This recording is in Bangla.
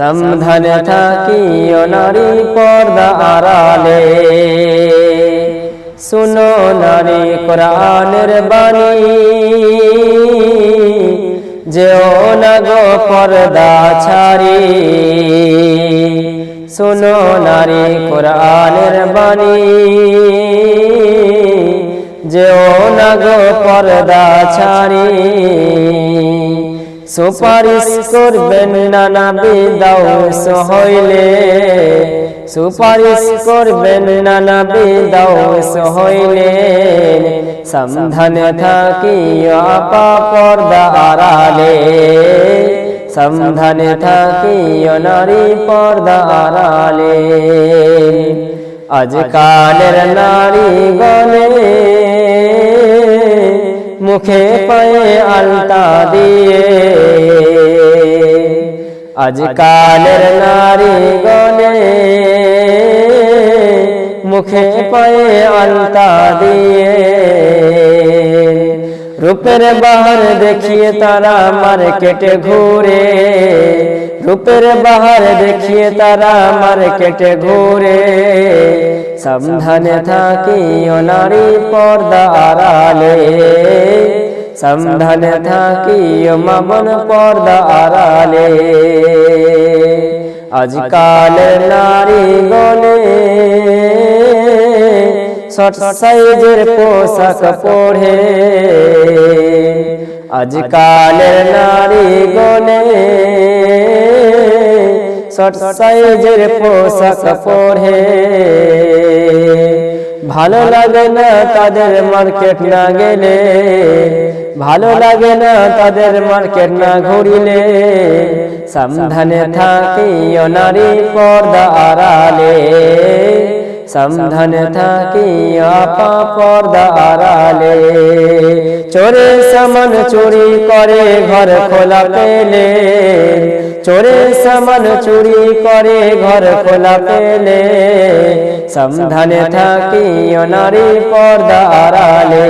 সাবধানে থাকিও নারী পর্দা আড়ালে। শুনো নারী কোরআনের বাণী, যেও না গো পর্দা ছাড়ি। শুনো নারী কোরআনের বাণী, যেও না গো পর্দা ছাড়ি। সুপারিশ করবেন না নবী দাউস হইলে, সুপারিশ করবেন না নবী দাউস হইলে। সাবধানে থাকিও আপা পর্দা আড়ালে, সাবধানে থাকিও নারী পর্দা আড়ালে। আজকালের নারী গণে মুখে পায়ে আলতা দিয়ে, আজকালের নারী গণে মুখে পায়ে আলতা দিয়ে। রূপের বাহার দেখিয়ে তারা মার্কেটে ঘুরে, রূপের বাহার দেখিয়ে তারা মার্কেটে ঘুরে। সাবধানে থাকিও নারী পর্দা আড়ালে, সাবধানে থাকিও মা বোন পর্দা আড়ালে। আজকালের নারী গণে শর্ট সাইজের পোশাক পরে, আজকালের নারী গণে শর্ট সাইজের পোশাক পরে। ভালো লাগে না তাদের মার্কেট না গেলে, ভালো লাগে না তাদের মার্কেট না ঘুরিলে। সাবধানে থাকিও নারী পর্দা আড়ালে, সাবধানে থাকিও আপা পর্দা আড়ালে। চোরে সামান চুরি করে ঘর খোলা পেলে, চোরে সামান চুরি করে ঘর খোলা পেলে। সাবধানে থাকিও নারী পর্দা আড়ালে।